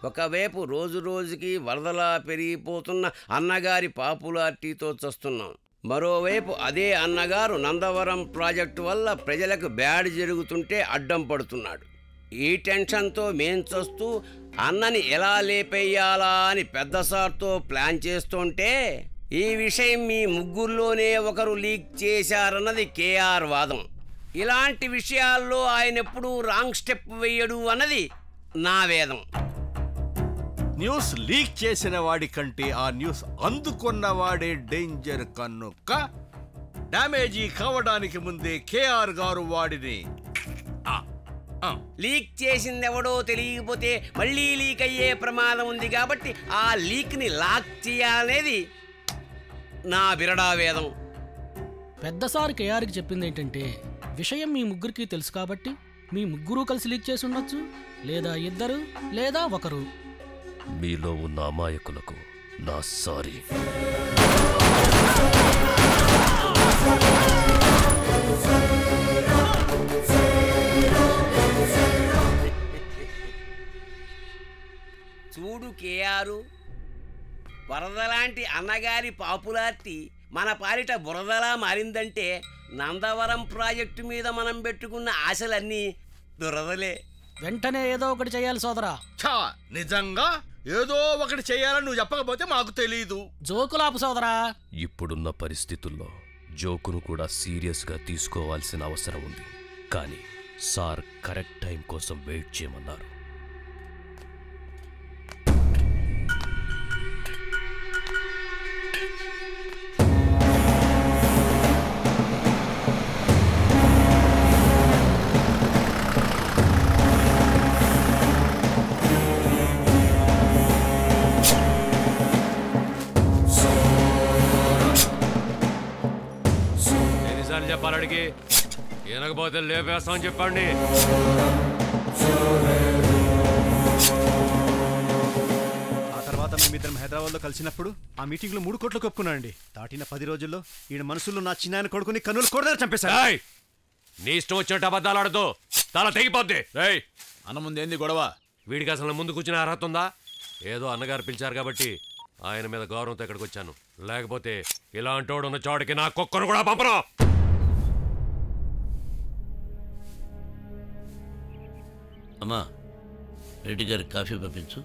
ఒకవైపు రోజు రోజుకి వరదలా పెరిగిపోతున్న అన్నగారి పాపులారిటీతో చస్తున్నాం. మరోవైపు అదే అన్నగారు నందవరం ప్రాజెక్టు వల్ల ప్రజలకు బ్యాడ్ జరుగుతుంటే అడ్డం పడుతున్నాడు. ఈ టెన్షన్తో మేం చస్తూ అన్నని ఎలా లేపేయాలా అని పెద్ద సార్తో ప్లాన్ చేస్తుంటే ఈ విషయం మీ ముగ్గురులోనే ఒకరు లీక్ చేశారన్నది కేఆర్ వాదం. ఇలాంటి విషయాల్లో ఆయన ఎప్పుడూ రాంగ్ స్టెప్ వేయడు అన్నది నా వేదం. న్యూస్ లీక్ చేసిన వాడి కంటే ఆ న్యూస్ అందుకున్నవాడే డేంజర్ కనుక డ్యామేజీ కావడానికి ముందే కేఆర్ గారు వాడిని లీక్ చేసిందెవడో తెలియకపోతే మళ్ళీ లీక్ అయ్యే ప్రమాదం ఉంది కాబట్టి ఆ లీక్ని లాక్ చేయాలనేది నా బిరడా వేదం. పెద్ద సార్ కేఆర్కి చెప్పింది ఏంటంటే విషయం మీ ముగ్గురికి తెలుసు కాబట్టి మీ ముగ్గురు కలిసి లీక్ చేసి ఉండొచ్చు, లేదా ఇద్దరు లేదా ఒకరు. మీలో ఉన్న అమాయకులకు నా సారీ. చూడు కేఆర్, వరదలాంటి అన్నగారి పాపులారిటీ మన పాలిట బురదలా మారిందంటే నందవరం ప్రాజెక్టు మీద మనం పెట్టుకున్న ఆశలన్నీ దురదలే. వెంటనే ఏదో ఒకటి చేయాలి సోదరా. నిజంగా ఏదో ఒకటి చేయాలని నువ్వు చెప్పకపోతే మాకు తెలీదు. జోకులాపు సోదరా. ఇప్పుడున్న పరిస్థితుల్లో జోకును కూడా సీరియస్గా తీసుకోవాల్సిన అవసరం ఉంది. కానీ సార్ కరెక్ట్ టైం కోసం వెయిట్ చేయమన్నారు. చెప్పాలడికి ఏనకపోతే లేపేస్తామని చెప్పండి. ఆ తర్వాత మేమిద్దరం హైదరాబాద్లో కలిసినప్పుడు ఆ మీటింగ్లో 3 కోట్లు కొప్పుకున్నానండి. దాటిన 10 రోజుల్లో ఈయన మనసులో నా చిన్న కొడుకుని కన్నులు కొడదారు చంపేశాడు. నీ ఇష్టం వచ్చినట్టు అబద్ధాలు ఆడదు, తల తెగిపోద్ది. అన్న ముందేంది గొడవ? వీడికి అసలు ముందు కూర్చునే అర్హత ఉందా? ఏదో అన్నగారు పిలిచారు కాబట్టి ఆయన మీద గౌరవంతో ఇక్కడికి వచ్చాను. లేకపోతే ఇలాంటోడు ఉన్న చోటికి నా కుక్కను కూడా పంపను. అమ్మా, రెడ్డి గారికి కాఫీ పంపించు.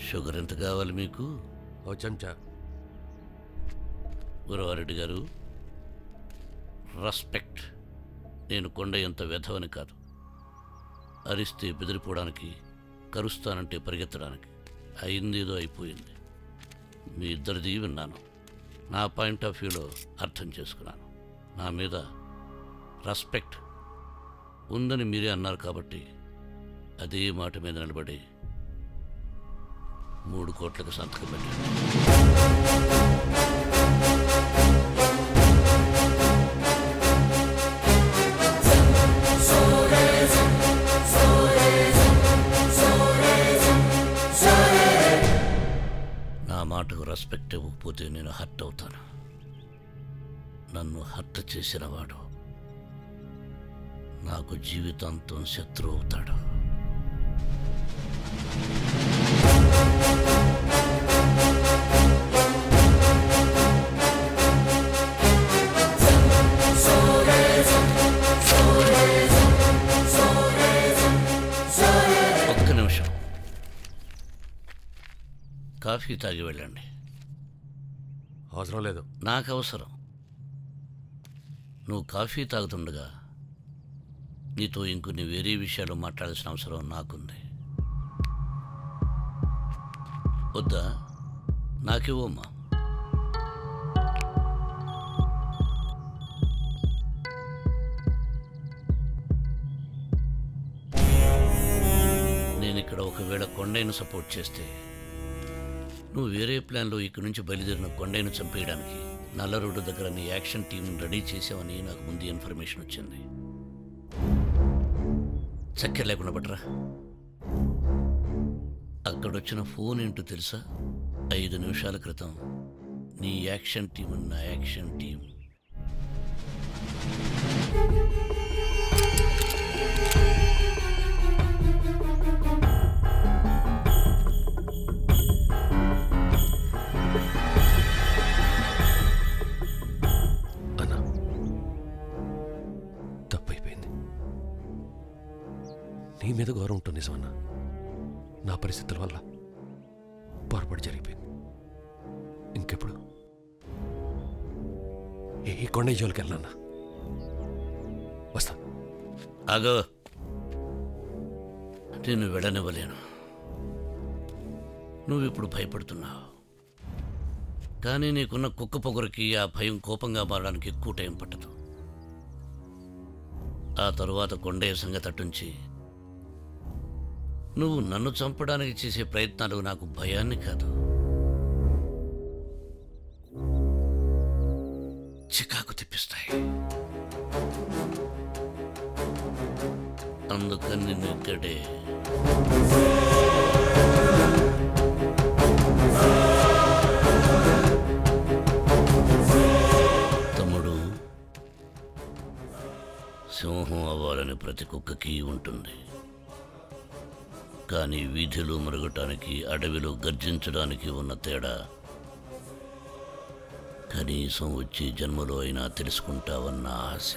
షుగర్ ఎంత కావాలి మీకు? ఓ చెంచా. గురవారెడ్డి గారు, రెస్పెక్ట్. నేను కొండ ఎంత వ్యధవని కాదు. అరిస్తే బెదిరిపోవడానికి, కరుస్తానంటే పరిగెత్తడానికి. అయిందేదో అయిపోయింది. మీ ఇద్దరిది విన్నాను. నా పాయింట్ ఆఫ్ వ్యూలో అర్థం చేసుకున్నాను. నా మీద రెస్పెక్ట్ ఉందని మీరే అన్నారు కాబట్టి అదే మాట మీద నిలబడి 3 కోట్లకు సంతకం పెట్టండి. నా మాటకు రెస్పెక్ట్ ఇవ్వకపోతే నేను హర్ట్ అవుతాను. నన్ను హర్ట్ చేసిన వాడు నాకు జీవితాంతం శత్రువు అవుతాడు. ఒక్క నిమిషం, కాఫీ తాగి వెళ్ళండి. అవసరం లేదు. నాకు అవసరం. నువ్వు కాఫీ తాగుతుండగా నీతో ఇంకొన్ని వేరే విషయాలు మాట్లాడాల్సిన అవసరం నాకుంది. వద్దా? నాకివ్వమ్మా. నేను ఇక్కడ ఒకవేళ కొండైను సపోర్ట్ చేస్తే నువ్వు వేరే ప్లాన్లో ఇక్కడి నుంచి బయలుదేరిన కొండైను చంపేయడానికి నల్ల రోడ్డు దగ్గర నీ యాక్షన్ టీం రెడీ చేసావని నాకు ముందు ఇన్ఫర్మేషన్ వచ్చింది. చక్కెర లేకుండా పట్టరా. అక్కడొచ్చిన ఫోన్ ఏంటో తెలుసా? 5 నిమిషాల క్రితం నీ యాక్షన్ టీం నా యాక్షన్ టీం నీ మీద గౌరవం ఉంటుంది నిజమన్నా. నా పరిస్థితుల వల్ల పొరపాటు జరిగిపోయింది. ఇంకెప్పుడు ఈ కొండ జోలికి వెళ్ళన్నా. వస్తా. ఆగో, నేను వెళ్ళనివ్వలేను. నువ్విప్పుడు భయపడుతున్నావు, కానీ నీకున్న కుక్క పొగరికి ఆ భయం కోపంగా మారడానికి ఎక్కువ టైం పట్టదు. ఆ తరువాత కొండయ్య సంగతి అట్టుంచి నువ్వు నన్ను చంపడానికి చేసే ప్రయత్నాలు నాకు భయాన్ని కాదు, చికాకు తెప్పిస్తాయి. అందుకని నిన్ను ఇక్కడే తమ్ముడు, సింహం అవ్వాలని ప్రతి కుక్కకి ఉంటుంది, కానీ వీధిలో మరగటానికి అడవిలో గర్జించడానికి ఉన్న తేడా కనీసం వచ్చే జన్మలో అయినా తెలుసుకుంటావన్న ఆశ.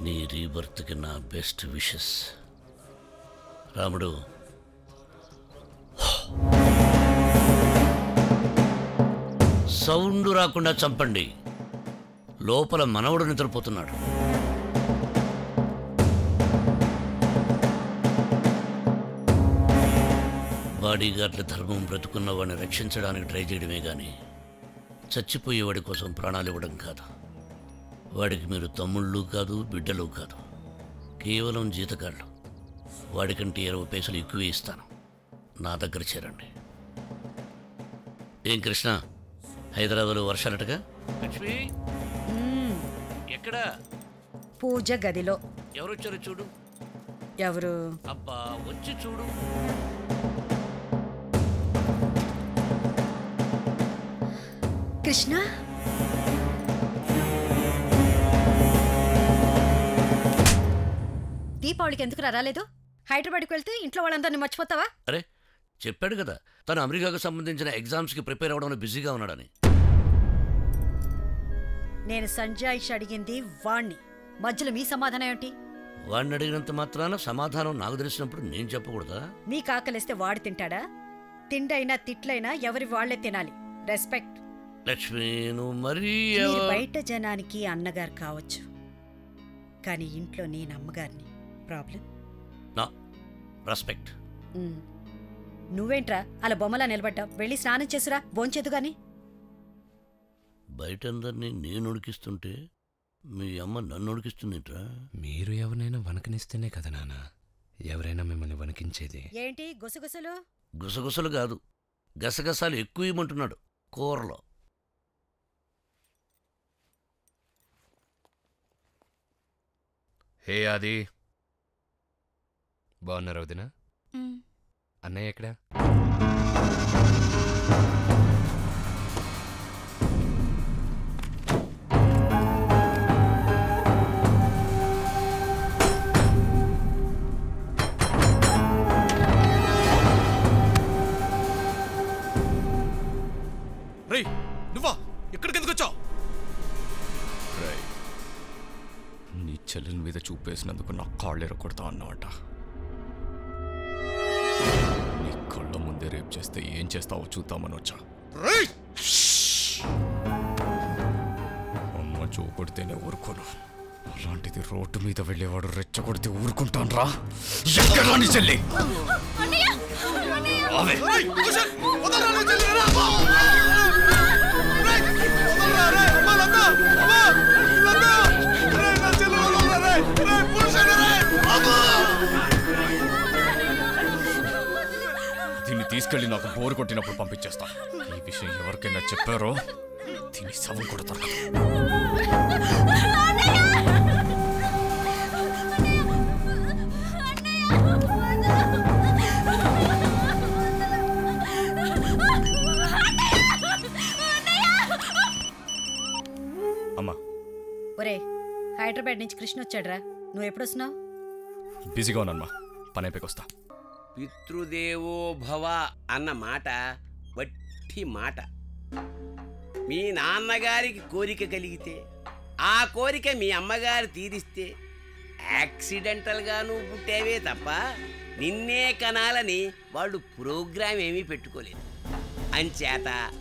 నీ రీబర్త్కి నా బెస్ట్ విషెస్ రాముడు. సౌండ్ రాకుండా చంపండి, లోపల మనవడు నిద్రపోతున్నాడు. బాడీగార్డ్ల ధర్మం బ్రతుకున్న వాడిని రక్షించడానికి ట్రై చేయడమే కానీ చచ్చిపోయేవాడి కోసం ప్రాణాలు ఇవ్వడం కాదు. వాడికి మీరు తమ్ముళ్ళు కాదు, బిడ్డలు కాదు, కేవలం జీతగాళ్ళు. వాడికంటే 20 పైసలు ఎక్కువే ఇస్తాను. నా దగ్గర చేరండి. ఏం కృష్ణ, హైదరాబాద్లో వర్షాలటగా? లక్ష్మి ఎక్కడా? పూజ గదిలో. ఎవరొచ్చారో చూడు. ఎవరు? అబ్బా, వచ్చి చూడు. కృష్ణ, దీపావళికి ఎందుకు రాలేదు? హైదరాబాద్కి వెళ్తే ఇంట్లో వాళ్ళందరినీ మర్చిపోతావా? అరే, చెప్పాడు కదా తను అమెరికాకు సంబంధించిన ఎగ్జామ్స్కి ప్రిపేర్ అవ్వడంలో బిజీగా ఉన్నాడని. నేను సంజాయిష్ అడిగింది వాణ్ణి, మధ్యలో మీ సమాధానం ఏమిటి? వాడిని అడిగినంత మాత్రాన సమాధానం నాకు తెలిసినప్పుడు నేను చెప్పకూడదా? మీకు ఆకలిస్తే వాడు తింటాడా? తిండైనా తిట్లైనా ఎవరి వాళ్లే తినాలి. రెస్పెక్ట్. లక్ష్మి, నువ్వు మరీ మీరు బయట జనానికి అన్నగారు కావచ్చు, కానీ ఇంట్లో నేను అమ్మగారిని. ప్రాబ్లం? నా రెస్పెక్ట్. నువ్వేంట్రా అలా బొమ్మలా నిలబడ్డావు? వెళ్ళి స్నానం చేసురా, భోంచేదు గాని. బయట అందరినీ నేను ఉడికిస్తుంటే మీ అమ్మ నన్ను ఉడికిస్తుందిట్రా. మీరు ఎవరినైనా వణకనిస్తేనే కదా నాన్న ఎవరైనా మిమ్మల్ని వణకించేది. ఏంటి గుసగుసలు? గుసగుసలు కాదు, గసగసాలు ఎక్కువ ఇవ్వమంటున్నాడు కూరలో. హే ఆది, బాగున్నారు వదిన? అన్నయ్య ఎక్కడా? రేయ్, నువ్వా? ఇక్కడికి ఎందుకు వచ్చావు? నీ చెల్లెల మీద చూపేసినందుకు నా కాళ్ళు ఎరగొడతా అన్నమాట. నీ కళ్ళ ముందే రేపు చేస్తే ఏం చేస్తావో చూద్దామని వచ్చా. అమ్మ చూకొడితేనే ఊరుకోను, అలాంటిది రోడ్డు మీద వెళ్ళేవాడు రెచ్చగొడితే ఊరుకుంటాను రా. ఎక్కడా నీ చెల్లి? దీన్ని తీసుకెళ్ళి నాకు బోరు కొట్టినప్పుడు పంపించేస్తా. ఈ విషయం ఎవరికైనా చెప్పారో దీన్ని శవం కొడతారు. అమ్మా, ఒరే, హైదరాబాద్ నుంచి కృష్ణ వచ్చాడ్రా. నువ్వు ఎప్పుడొస్తున్నావు? బిజీగా ఉన్నానమ్మా, పని అయిపోయి వస్తా. పితృదేవో భవ అన్న మాట వట్టి మాట. మీ నాన్నగారికి కోరిక కలిగితే ఆ కోరిక మీ అమ్మగారు తీరిస్తే యాక్సిడెంటల్గా నువ్వు పుట్టావే తప్ప నిన్నే కనాలని వాళ్ళు ప్రోగ్రామ్ ఏమీ పెట్టుకోలేదు. అంచేత